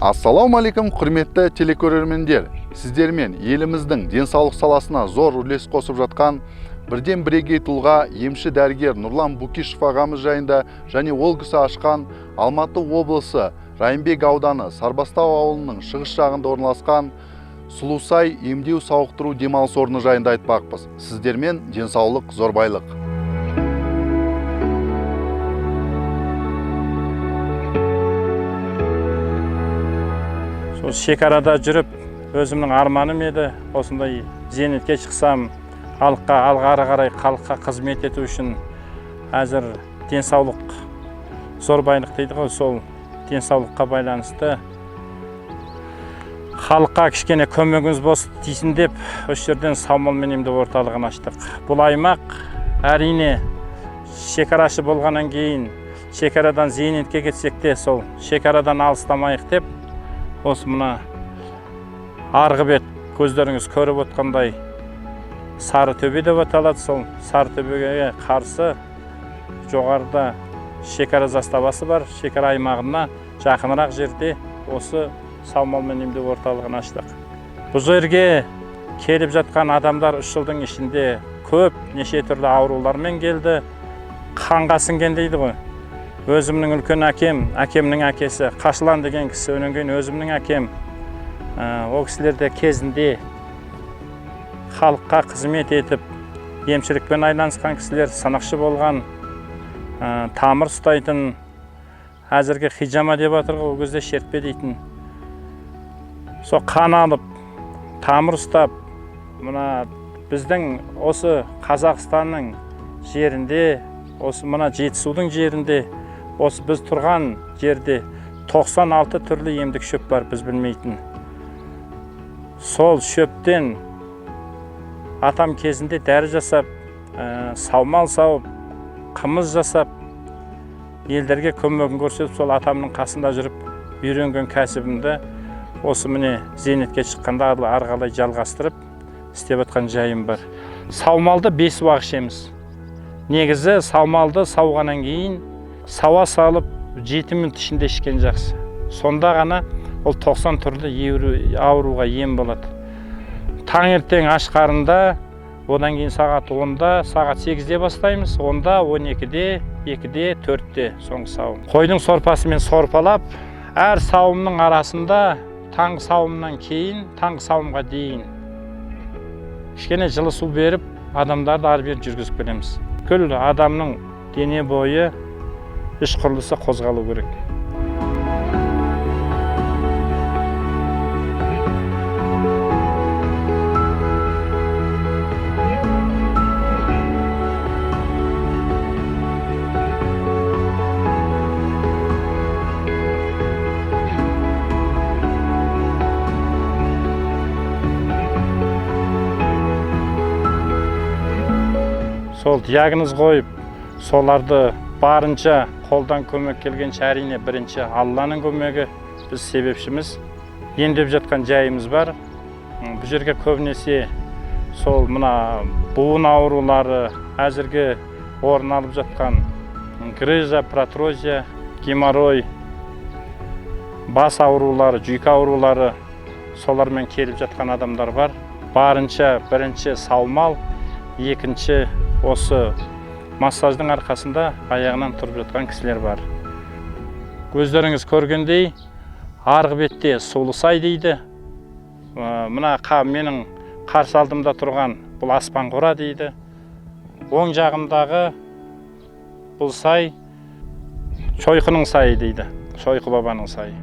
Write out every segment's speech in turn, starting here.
Ассаламу алейкум, құрметті телекөрермендер. Сіздермен еліміздің денсаулық саласына зор үлес қосып жатқан бірден бірегей тұлға емші дәрігер Нұрлан Букишев ағамыз жайында және ол кісі ашқан Алматы облысы Райымбек ауданы Сарбастау ауылының шығыс жағында орналасқан Сұлусай емдеу сауықтыру демалыс орны жайында айтпақпыз. Сіздермен денсаулық зор байлық. Шекарада жүріп, өзімнің арманым еді, осындай зейнетке шықсам, ары қарай халыққа қызмет ету үшін әзір денсаулық зор байлық дейді ғой, сол денсаулыққа байланысты халыққа кішкене көмегіміз болсын дейсін деп, осы жерден саумал мен емдеу орталығын аштық. Бұл аймақ әрине шекарашы болғаннан кейін шекарадан зейнетке кетсек те, сол шекарадан алыстамайық деп, осы мына арғы бет көздеріңіз көріп отқандай Сарытөбе деп аталады. Сол Сарытөбеге қарсы жоғарыда шекара заставасы бар. Шекара аймағына жақынырақ жерде осы саумал мен емдеу орталығын аштық. Бұл жерге келіп жатқан адамдар 3 жылдың ішінде көп неше түрлі аурулармен келді. Қанға сіңген дейді ғой. Өзімнің үлкен әкемнің әкесі Қашылан деген кісі, өнен кейін өзімнің әкем. Ол кісілерде кезінде халыққа қызмет етіп, емшілікпен айналысқан кісілер, сынықшы болған, тамыр ұстайтын, әзірге хижама деп жатыр ғой, ол кезде шертпе дейтін. Сол қан алып, тамыр ұстап, мына біздің осы Қазақстанның жерінде, осы мына Жетісудың жерінде, осы біз тұрған жерде 96 түрлі емдік шөп бар, біз білмейтін. Сол шөптен атам кезінде дәрі жасап, саумал сауып, қымыз жасап, елдерге көмегін көрсетіп, сол атамның қасында жүріп, үйренген кәсібімді осы міне зейнетке шыққанда ары қарай жалғастырып, істеп отқан жайым бар. Саумалды 5 уақыт ішеміз. Негізі саумалды сауғаннан кейін сауа салып 7 минут ішінде ішкен жақсы. Сонда ғана ол 90 түрлі ауруға ем болады. Таңертең аш қарында, одан кейін сағат 10-да, сағат 8-де бастаймыз. 10-да, 12-де, 2-де, 4-де соңғы сауым. Қойдың сорпасымен сорпалап, әр сауымның арасында таңғы сауымнан кейін, таңғы сауымға дейін кішкене жылы су беріп, адамдарды ары бері жүргізіп келеміз. Күл адамның дене бойы іш құрылысы қозғалу керек. Сол диагноз қойып, соларды барынша қолдан көмек келгенше, әрине бірінші Алланың көмегі, біз себепшіміз. Емдеп жатқан жайымыз бар. Бұл жерге көбінесе сол мына буын аурулары, әзірге орын алып жатқан грыжа, протрузия, геморрой, бас аурулары, жүйке аурулары, солармен келіп жатқан адамдар бар. Барынша бірінші саумал, екінші осы массаждың арқасында аяғынан тұрып жатқан кісілер бар. Көздеріңіз көргендей, арғы бетте Сұлусай дейді. Мына менің қарсы алдымда тұрған бұл Аспан қора дейді. Оң жағымдағы бұл сай Шойқының сайы дейді. Шойқы бабаның сайы.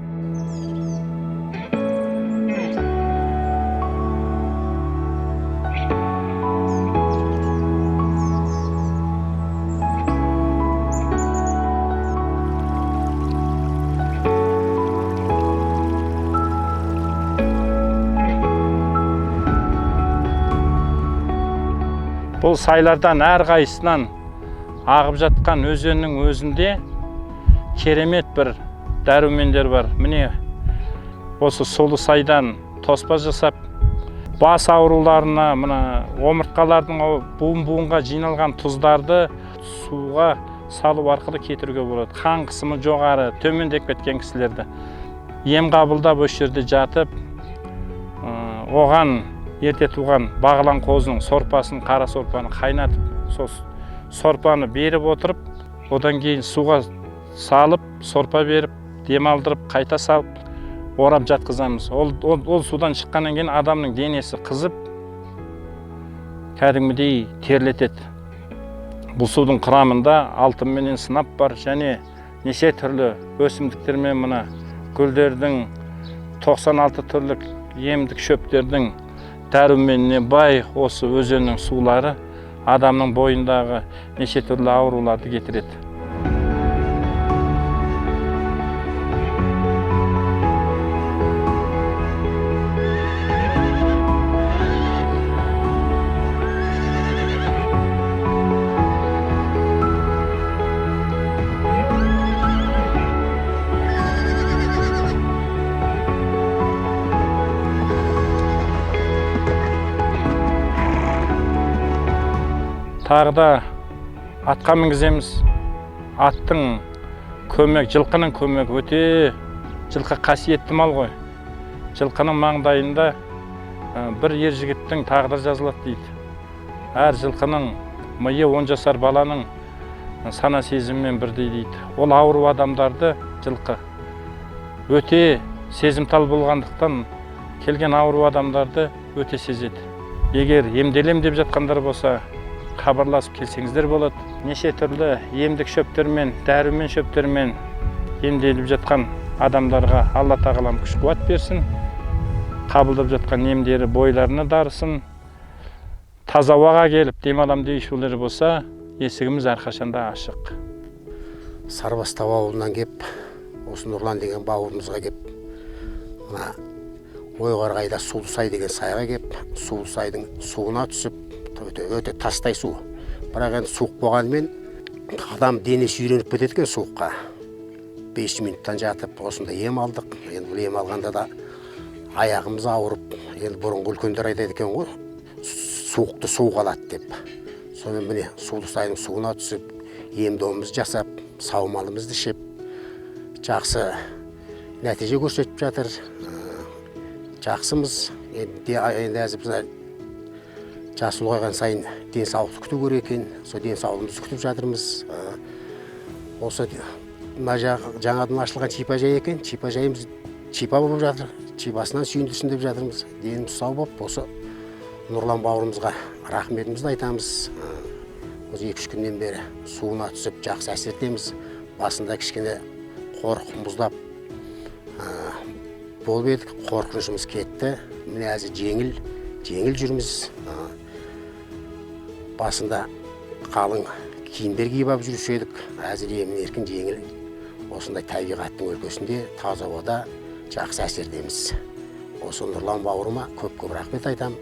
Бұл сайлардан әрқайсынан ағып жатқан өзеннің өзінде керемет бір дәрумендер бар. Міне осы Сұлусайдан тоспа жасап, бас ауруларына, мына омыртқалардың буын-буынға жиналған тұздарды суға салу арқылы кетіруге болады. Қан қысымы жоғары, төмендеп кеткен кісілерді. ем қабылдап осы жерде жатып, оған ерте туған бағлан қозының сорпасын, қара сорпаны қайнатып, сол сорпаны беріп отырып, одан кейін суға салып, сорпа беріп, демалдырып, қайта салып, орап жатқызамыз. Ол судан шыққаннан кейін адамның денесі қызып, кәдімгідей терлетеді. Бұл судың құрамында алтын менен сынап бар, және неше түрлі өсімдіктер мен мына гүлдердің 96 түрлік емдік шөптердің дәруменіне бай осы өзеннің сулары адамның бойындағы неше түрлі ауруларды кетіреді. Тағы да атқа мінгіземіз. Аттың көмек, жылқының көмек өте, жылқы қасиетті мал ғой. Жылқының маңдайында бір ер жігіттің тағдыры жазылады дейді. Әр жылқының миы 10 жасар баланың сана сезіммен бірдей дейді. Ол ауру адамдарды жылқы өте сезімтал болғандықтан келген ауру адамдарды өте сезеді. Егер емделем деп жатқандар болса, хабарласып келсеңіздер болады. Неше түрлі емдік шөптермен, дәрумен шөптермен емделіп жатқан адамдарға Алла тағалам күш қуат берсін. Қабылдап жатқан емдері бойларына дарысын. Таза ауаға келіп демалам дейшулері болса, есігіміз әрқашанда ашық. Сарбастау ауылынан кеп, осы Нұрлан деген бауырымызға кеп, мына Ойғарғайда Сулысай деген сайға кеп, Сулысайдың суына түсіп, өте тастай су. Бірақ енді суық болғанымен адам денесі үйреніп кетеді екен суыққа. 5 минуттан жатып осында ем алдық. Енді бұл ем алғанда да аяғымыз ауырып, енді бұрынғы үлкендер айтады екен ғой, суықты суық алады деп. Сонымен міне Сулысайдың суына түсіп, ем-домымызды жасап, саумалымызды ішіп, жақсы нәтиже көрсетіп жатыр. Жақсымыз. Енді әзір жас ұлғайған сайын денсаулықты күту керек екен. Сол денсаулығымызды күтіп жатырмыз. Осы жаңадан ашылған шипажай екен. Шипажайымыз шипа болып жатыр. Шипасынан сүйіндірсін деп жатырмыз. Деніміз сау болып, осы Нұрлан бауырымызға рахметімізді айтамыз. Осы 2-3 күннен бері суына түсіп жақсы әсертеміз. Басында кішкене қорқып, мұздап болып едік. Қорқынышымыз кетті. Міне әзір жеңіл жүрміз. Басында қалың киімдер киіп алып жүруші едік. Әзір емін-еркін жеңіл. Осындай табиғаттың өлкесінде таза ауада жақсы әсердеміз. Осы Нұрлан бауырыма көп-көп рахмет айтам.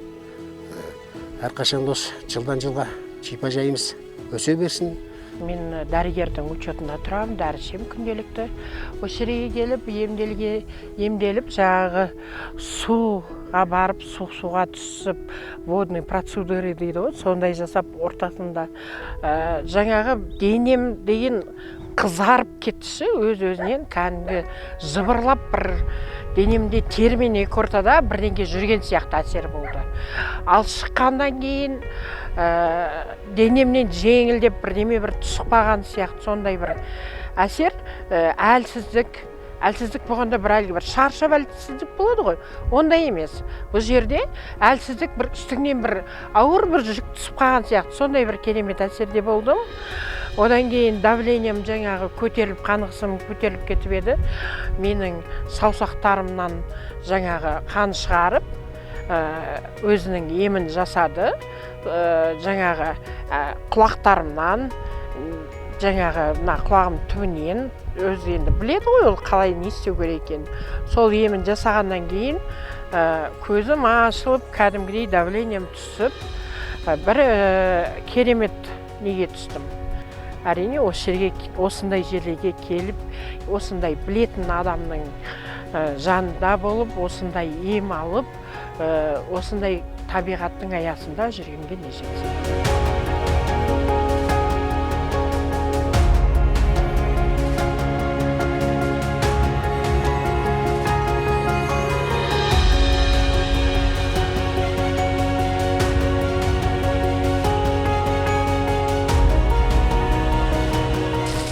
Әрқашан осы жылдан жылға шипажайымыз өсе берсін. Мен дәрігердің учетында тұрам, дәрі ішем күнделікті. Осы жерге келіп, емделіп, жаңағы суға барып, суға түсіп, водный процедуры дейді ғой, сондай жасап ортасында жаңағы денем деген қызарып кетші, өз-өзінен кәдімгі жыбырлап бір денемде термен екі ортада бірдеңке жүрген сияқты әсер болды. Ал шыққаннан кейін денемнен жеңілдеп бірдеме бір түсіппаған сияқты сондай бір әсер, әлсіздік болғанда бір шаршап әлсіздік болады ғой, ондай емес. Бұл жерде әлсіздік бір үстіңнен бір ауыр бір жүк түсіп қалған сияқты, сондай бір керемет әсерде болдым. Одан кейін давлением жаңағы көтеріліп, қан қысымым көтеріліп кетіп еді. Менің саусақтарымнан жаңағы қан шығарып, өзінің емін жасады. Жаңағы құлақтарымнан, жаңағы құлағым түбінен, өзі енді біледі ғой, ол қалай не істеу керек екенін. Сол емін жасағаннан кейін көзім ашылып, кәдімгідей давлением түсіп, бір керемет неге түстім. Әрине, осындай жерлерге келіп, осындай білетін адамның жанында болып, осындай ем алып, осындай табиғаттың аясында жүргенге не жетсін.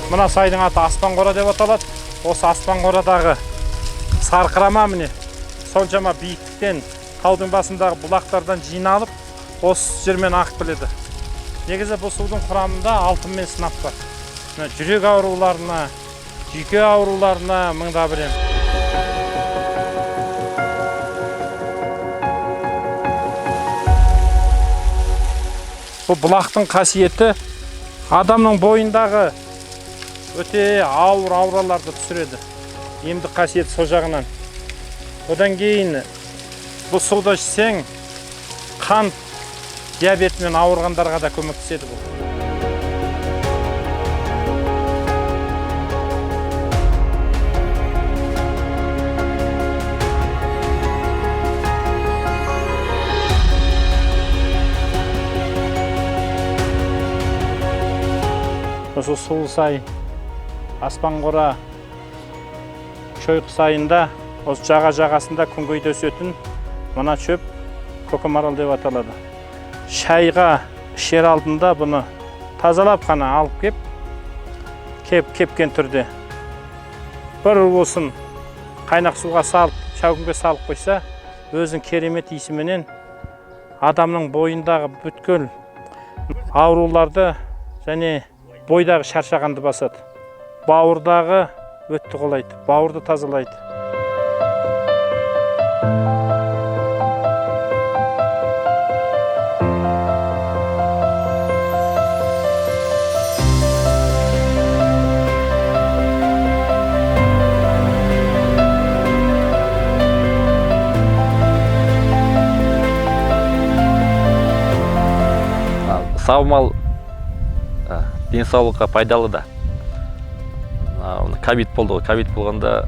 Мына сайдың аты Аспан қора деп аталады. Осы Аспан қорадағы сарқырама міне соншама биіктіктен таудың басындағы бұлақтардан жиналып осы жермен ағып келеді. Негізі бұл судың құрамында алтын мен сынап бар. Жүрек ауруларына, жүйке ауруларына мыңда бір ем. Бұл бұлақтың қасиеті адамның бойындағы өте ауыр ауруларды түсіреді. Емдік қасиеті сол жағынан. Одан кейін бұл суды ішсең қант диабетімен ауырғандарға да көмектеседі бұл. Осы сулы сай, Аспан қора, Шойық сайында, осы жағасында күнгейде өсетін мына шөп көкемарал деп аталады. Шайға ішер алдында бұны тазалап қана алып кепкен түрде бір уысын қайнақ суға салып, шәугімге салып қойса, өзінің керемет иісіменен адамның бойындағы бүткіл ауруларды және бойдағы шаршағанды басады. Бауырдағы өтті қолайды, бауырды тазалайды. Саумал денсаулыққа пайдалы да. Ковид болды ғой. Ковид болғанда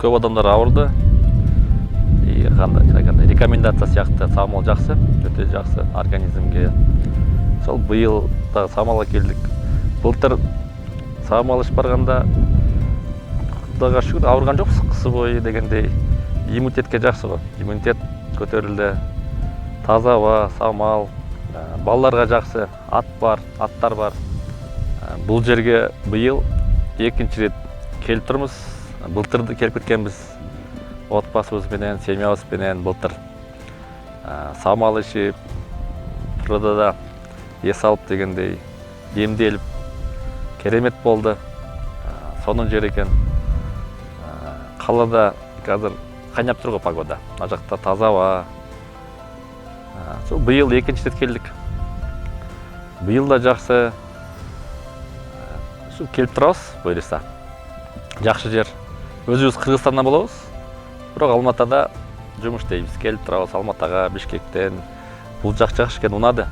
көп адамдар ауырды. Рекомендация сияқты саумал жақсы, өте жақсы организмге. Сол биыл да саумалға келдік. Былтыр саумал ішіп барғанда Құдайға шүкір ауырған жоқпыз қысы бойы дегендей. Иммунитетке жақсы ғой. Иммунитет көтерілді. Таза ауа, саумал. Балаларға жақсы, аттар бар. Бұл жерге биыл екінші рет келіп тұрмыз. Былтырды келіп кеткенбіз. Отбасымызбенен, семьямызбенен былтыр. Саумал ішіп, природада ес алып дегендей емделіп, керемет болды. Соның жері екен. Қалада қазір қайнап тұр ғой погода. Мына жақта таза ауа. Биыл екінші рет келдік. Биыл да жақсы. Келіп тұрауыз, бұйырса. Жақсы жер. Өзіміз Қырғызстаннан боламыз. Бірақ Алматыда жұмыс істейміз. Келіп тұрауыз Алматыға, Бішкектен. Бұл жақсы екен, ұнады.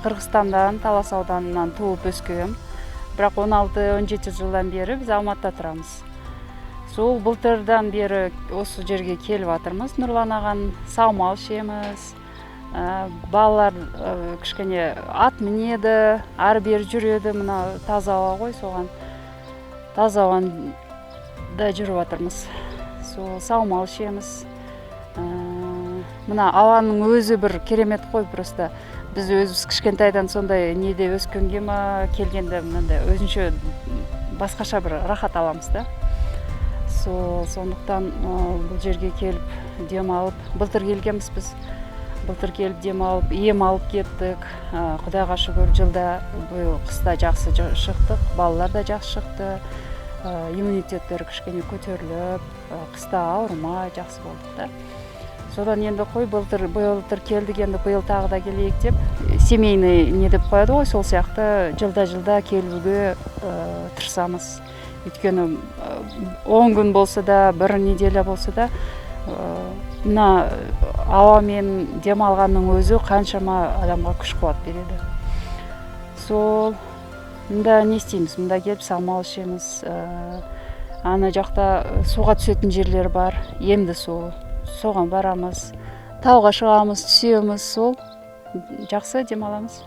Қырғызстандан, Талас ауданынан туып өскем. Бірақ 16-17 жылдан бері біз Алматыда тұрамыз. Сол былтырдан бері осы жерге келіп жатырмыз. Нұрлан аған саумал ішеміз. Балалар кішкене ат мінеді, ары-бері жүреді, мына таза ауа ғой, соған таза ауада жүріп жатырмыз. Сол саумал ішеміз. Мына ауаның өзі бір керемет қой, просто біз өзіміз кішкентайдан сондай неде өскенге ма, келгенде мынандай өзінше басқаша бір рахат аламыз да. Сондықтан бұл жерге келіп демалып, былтыр келгенбіз біз. Былтыр келіп демалып, ем алып кеттік. Құдайға шүкір жылда бұл қыста жақсы шықтық, балалар да жақсы шықты. Иммунитеттері кішкене көтеріліп, қыста ауырмай жақсы болдық да. Содан енді қой былтыр келдік, енді биыл тағы да келейік деп, семейный не деп қояды ғой, сол сияқты жылда келуге тырысамыз. Өйткені 10 күн болса да, бір неделя болса да, мына ауамен демалғанның өзі қаншама адамға күш қуат береді. Сол мында не істейміз? Мында келіп саумал ішеміз. Ана жақта суға түсетін жерлер бар, емді су. Соған барамыз. Тауға шығамыз, түсеміз, сол жақсы демаламыз.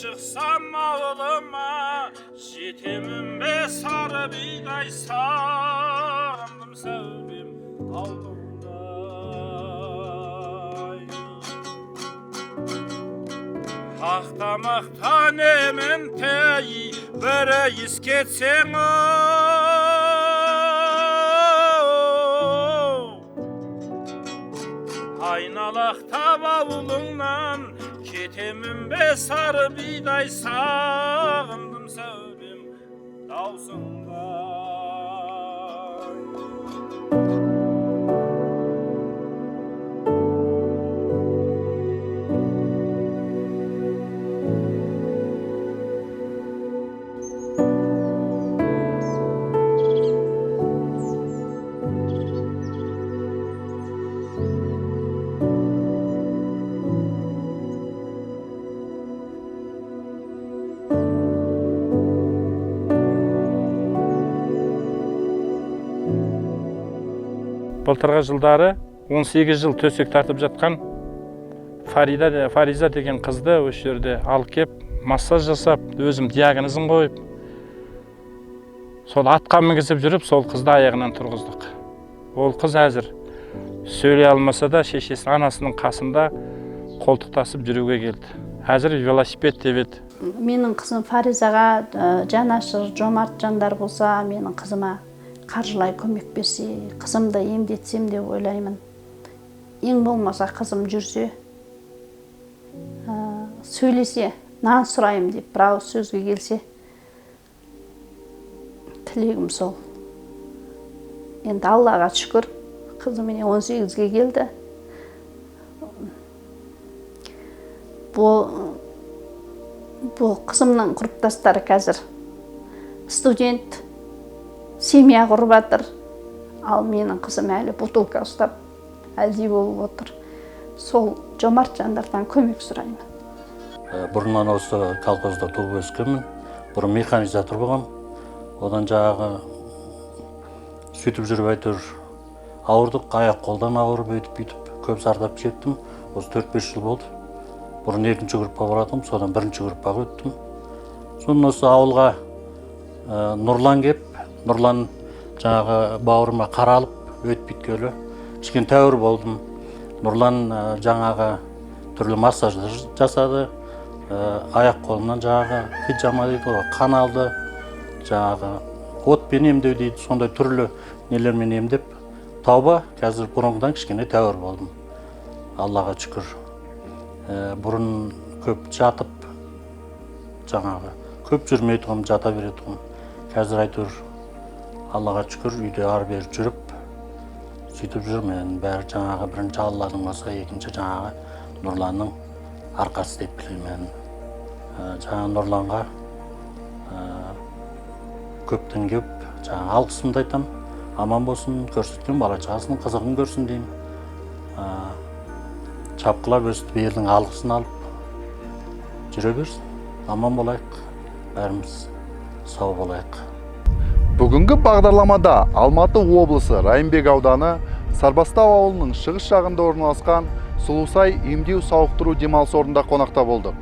шықсам ауылыма, жетемін бе сары бидай, сағындым сәулем таудыңдай. Ақтамақтан емінтей, бірі ескетсең айналақтап ауылыңнан, кетемін бе сары бидай, сағындым сәулем даусыңдай. Былтырғы жылдары 18 жыл төсек тартып жатқан Фариза деген қызды осы жерде алып кеп, массаж жасап, өзім диагнозын қойып, сол атқа мінгізіп жүріп, сол қызды аяғынан тұрғыздық. Ол қыз әзір сөйлей алмаса да, шешесі анасының қасында қолтықтасып жүруге келді. Әзір велосипед тебеді. Менің қызым Фаризаға жанашыр, жомарт жандар болса, менің қызыма қаржылай көмек берсе, қызымды емдетсем деп ойлаймын. Ең болмаса қызым жүрсе, сөйлесе, нан сұрайым деп бір ауыз сөзге келсе, тілегім сол. Енді Аллаға шүкір, қызым 18-ге келді. Бұл қызымның құрыптастары қазір студент, семья құрып жатыр. Ал менің қызым әлі бутылка ұстап, әлди болып отыр. Сол жомарт жандардан көмек сұраймын. Бұрыннан осы колхозда туып өскенмін. Бұрын механизатор болғам. Одан жаңағы сөйтіп жүріп әйтеуір ауырдық, аяқ қолдан ауырып өйтіп көп зардап шектім. Осы 4-5 жыл болды. Бұрын 2-ші группа баратым, содан 1-ші группаға өттім. Соны осы ауылға Нұрлан кеп, Нұрлан жаңағы бауырыма қаралып өтпейткелі. Кішкене тәуір болдым. Нұрлан жаңағы түрлі массаждар жасады. Аяқ қолымнан жаңағы хиджама дейді, қан алды. Жаңағы отпен емдеу дейді, сондай түрлі нелермен емдеп. Тауба, қазір бұрынғыдан кішкене тәуір болдым. Аллаға шүкір. Бұрын көп жатып, жаңағы көп жүрмейтұғым, жата беретұғым. Қазір әйтеуір Аллаға шүкір үйде ары-бері жүріп, сөйтіп жүрмін. Бәрі жаңағы бірінші Алладың болса, екінші жаңағы Нұрланның арқасы деп білемін. Жаңа Нұрланға көптен кеп, жаңа алғысымды айтам. Аман болсын, көрсеткен бала шағасының қызығын көрсін деймін. Чапқылап өстіп елдің алғысын алып жүре берсін. Аман болайық, бәріміз сау болайық. Бүгінгі бағдарламада Алматы облысы Райымбек ауданы Сарбастау ауылының шығыс жағында орналасқан Сұлусай емдеу сауықтыру демалыс орнында қонақта болдық.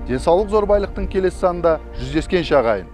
Денсаулық зор байлықтың келесі санында жүздескенше ағайын.